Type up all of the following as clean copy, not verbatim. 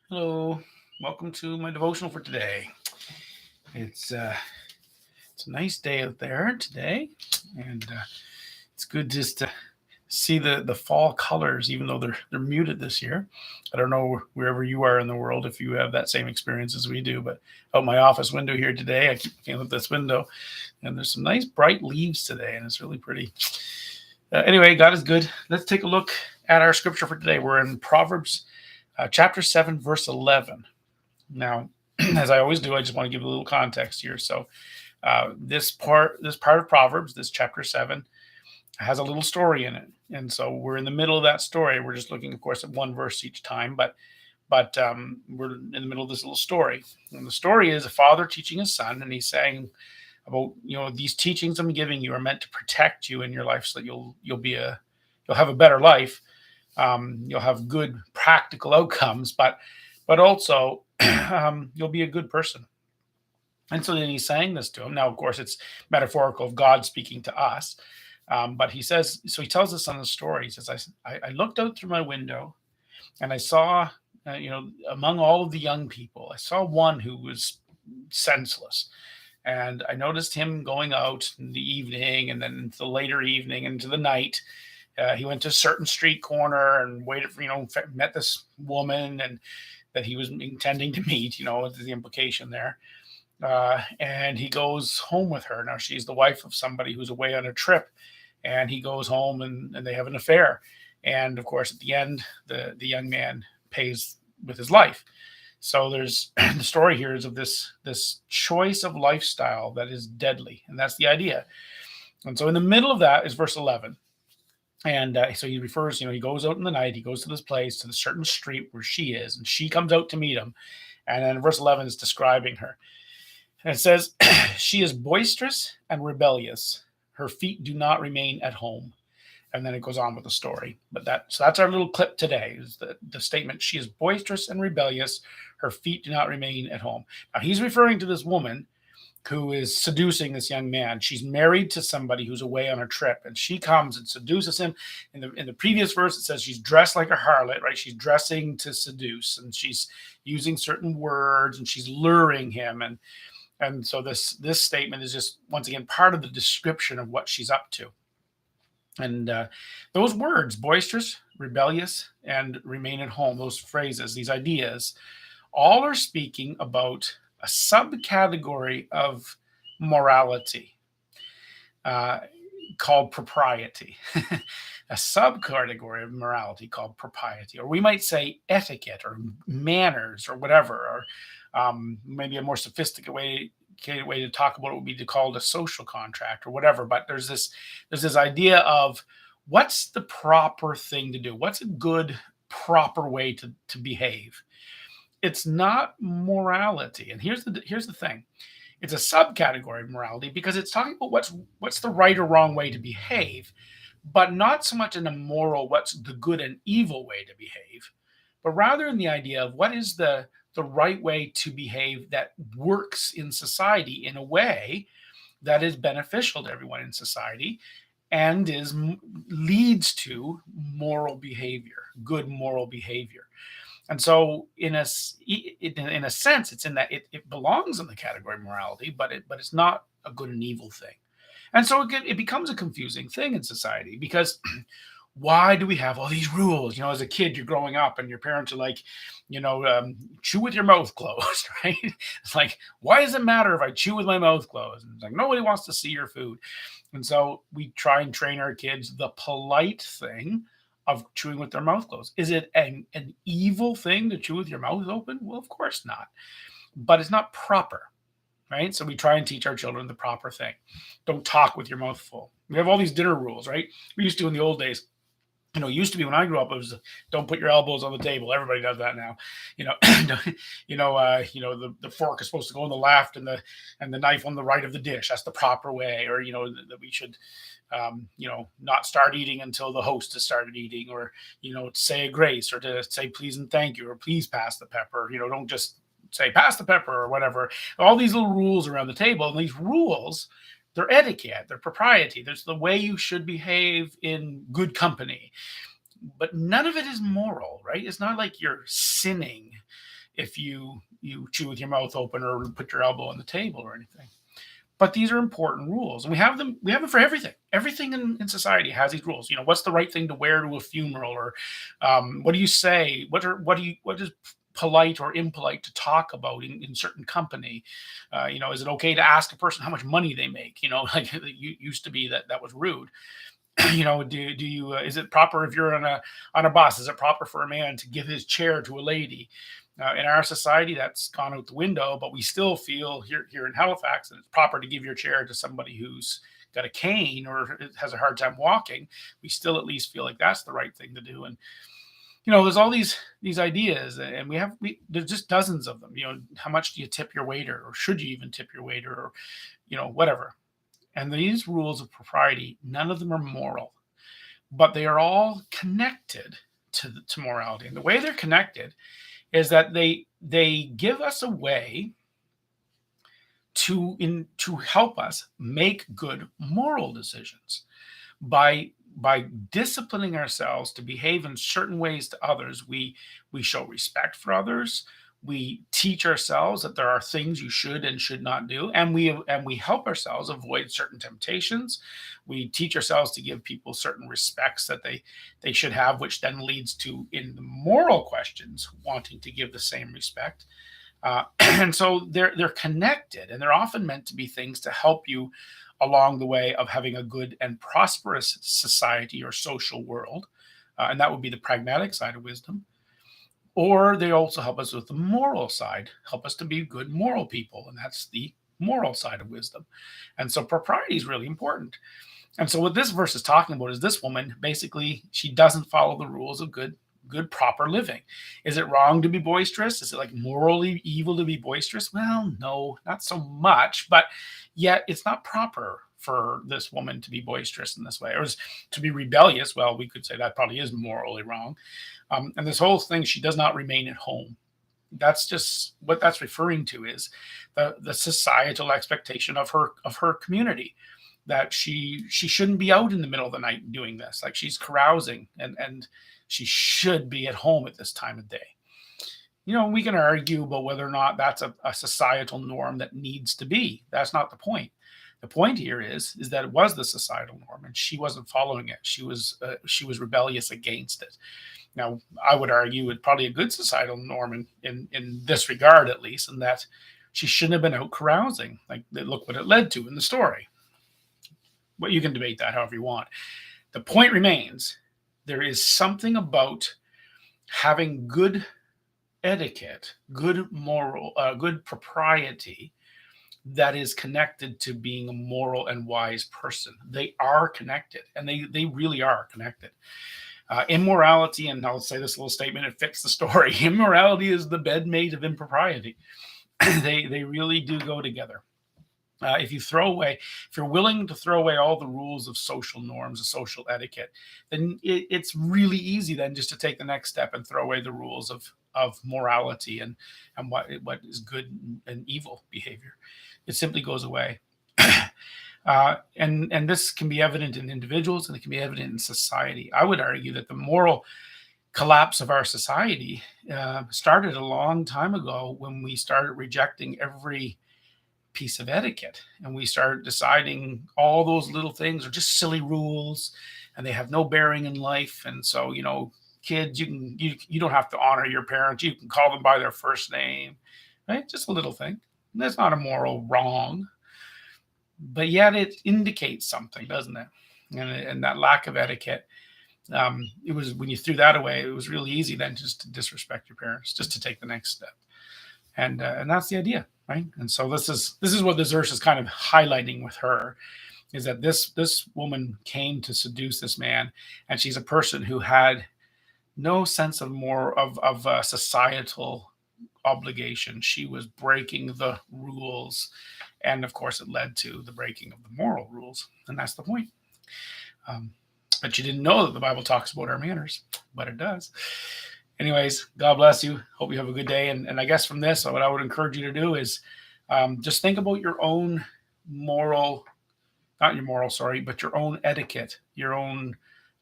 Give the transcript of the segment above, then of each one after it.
Hello, welcome to my devotional for today. It's it's a nice day out there today, and it's good just to see the fall colors, even though they're muted this year. I don't know wherever you are in the world if you have that same experience as we do, but out my office window here today, I keep looking at this window, and there's some nice bright leaves today, and it's really pretty. Anyway, God is good. Let's take a look at our scripture for today. We're in Proverbs chapter 7, verse 11. Now, as I always do, I just want to give a little context here. So, this part of Proverbs, this chapter 7, has a little story in it, and so we're in the middle of that story. We're just looking, of course, at one verse each time, but we're in the middle of this little story. And the story is a father teaching his son, and he's saying about these teachings I'm giving you are meant to protect you in your life, so that you'll have a better life. You'll have good practical outcomes, but also you'll be a good person. And so then he's saying this to him. Now, of course, it's metaphorical of God speaking to us. But he says, so he tells us on the story, he says, I looked out through my window and I saw, among all of the young people, I saw one who was senseless. And I noticed him going out in the evening and then into the later evening into the night. He went to a certain street corner and waited for, met this woman and that he was intending to meet, the implication there. And he goes home with her. Now, she's the wife of somebody who's away on a trip, and he goes home and they have an affair. And of course, at the end, the young man pays with his life. So there's the story here is of this choice of lifestyle that is deadly, and that's the idea. And so in the middle of that is verse 11. And so he refers, he goes out in the night, he goes to this place, to the certain street where she is, and she comes out to meet him. And then verse 11 is describing her. And it says, she is boisterous and rebellious. Her feet do not remain at home. And then it goes on with the story. So that's our little clip today, is the statement, she is boisterous and rebellious. Her feet do not remain at home. Now he's referring to this woman who is seducing this young man. She's married to somebody who's away on a trip, and she comes and seduces him. In the previous verse, it says she's dressed like a harlot, right? She's dressing to seduce, and she's using certain words, and she's luring him. And so this statement is just, once again, part of the description of what she's up to. And those words, boisterous, rebellious, and remain at home, those phrases, these ideas, all are speaking about a subcategory of morality called propriety, a subcategory of morality called propriety, or we might say etiquette or manners or whatever, or maybe a more sophisticated way to talk about it would be to call it a social contract or whatever. But there's this idea of what's the proper thing to do, what's a good proper way to behave. It's not morality. And here's the thing. It's a subcategory of morality because it's talking about what's the right or wrong way to behave, but not so much in a moral, what's the good and evil way to behave, but rather in the idea of what is the right way to behave that works in society in a way that is beneficial to everyone in society and leads to moral behavior, good moral behavior. And so, in a sense, it's in that it belongs in the category of morality, but it's not a good and evil thing. And so it becomes a confusing thing in society because why do we have all these rules? As a kid, you're growing up and your parents are like, chew with your mouth closed, right? It's like, why does it matter if I chew with my mouth closed? And it's like, nobody wants to see your food. And so we try and train our kids the polite thing of chewing with their mouth closed. Is it an evil thing to chew with your mouth open? Well, of course not. But it's not proper, right? So we try and teach our children the proper thing. Don't talk with your mouth full. We have all these dinner rules, right? We used to in the old days. It used to be when I grew up, it was don't put your elbows on the table. Everybody does that now. The fork is supposed to go on the left and the knife on the right of the dish. That's the proper way. Or that we should not start eating until the host has started eating, or to say a grace, or to say please and thank you, or please pass the pepper. Don't just say pass the pepper or whatever. All these little rules around the table, and these rules, they're etiquette, they're propriety. There's the way you should behave in good company, but none of it is moral, right? It's not like you're sinning if you chew with your mouth open or put your elbow on the table or anything. But these are important rules, and we have them for everything. Everything in society has these rules. What's the right thing to wear to a funeral, or what do you say? What is polite or impolite to talk about in certain company? Is it okay to ask a person how much money they make? Like it used to be that was rude. Do you is it proper if you're on a bus? Is it proper for a man to give his chair to a lady? In our society, that's gone out the window, but we still feel here in Halifax that it's proper to give your chair to somebody who's got a cane or has a hard time walking. We still at least feel like that's the right thing to do. And there's all these ideas, and there's just dozens of them. How much do you tip your waiter, or should you even tip your waiter, or whatever. And these rules of propriety, none of them are moral, but they are all connected to morality. And the way they're connected is that they give us a way to help us make good moral decisions by disciplining ourselves to behave in certain ways to others. We show respect for others. We teach ourselves that there are things you should and should not do, and we help ourselves avoid certain temptations. We teach ourselves to give people certain respects that they should have, which then leads to, in the moral questions, wanting to give the same respect. And so they're connected, and they're often meant to be things to help you along the way of having a good and prosperous society or social world, and that would be the pragmatic side of wisdom. Or they also help us with the moral side, help us to be good moral people. And that's the moral side of wisdom. And so propriety is really important. And so what this verse is talking about is this woman, basically, she doesn't follow the rules of good, proper living. Is it wrong to be boisterous? Is it like morally evil to be boisterous? Well, no, not so much. But yet it's not proper for this woman to be boisterous in this way, or to be rebellious. Well, we could say that probably is morally wrong. And this whole thing, she does not remain at home. That's just what that's referring to, is the societal expectation of her community, that she shouldn't be out in the middle of the night doing this. Like, she's carousing, and she should be at home at this time of day. We can argue about whether or not that's a societal norm that needs to be. That's not the point. The point here is that it was the societal norm, and she wasn't following it. She was rebellious against it. Now, I would argue it's probably a good societal norm in this regard, at least, in that she shouldn't have been out carousing. Like, look what it led to in the story. But you can debate that however you want. The point remains, there is something about having good etiquette, good moral, good propriety, that is connected to being a moral and wise person. They are connected, and they really are connected. Immorality, and I'll say this little statement, it fits the story. Immorality is the bedmate of impropriety. They really do go together. If you're willing to throw away all the rules of social norms, of social etiquette, then it's really easy then just to take the next step and throw away the rules of morality and what is good and evil behavior. It simply goes away. And this can be evident in individuals, and it can be evident in society. I would argue that the moral collapse of our society started a long time ago, when we started rejecting every piece of etiquette, and we started deciding all those little things are just silly rules, and they have no bearing in life. And so, kids, you don't have to honor your parents. You can call them by their first name, right? Just a little thing. That's not a moral wrong, but yet it indicates something, doesn't it? And that lack of etiquette, it was, when you threw that away, it was really easy then just to disrespect your parents, just to take the next step. And that's the idea, right? And so this is what this verse is kind of highlighting with her, is that this woman came to seduce this man, and she's a person who had no sense of societal obligation. She was breaking the rules, and of course it led to the breaking of the moral rules, and that's the point. But you didn't know that the Bible talks about our manners, but it does. Anyways, God bless you. Hope you have a good day. And I guess from this, what I would encourage you to do is just think about your own but your own etiquette, your own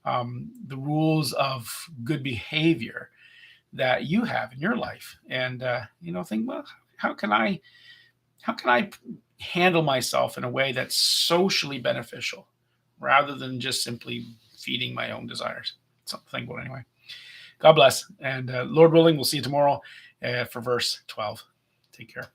the rules of good behavior that you have in your life, and think, well, how can I how can I handle myself in a way that's socially beneficial rather than just simply feeding my own desires? Something to think about anyway. God bless. And Lord willing, we'll see you tomorrow for verse 12. Take care.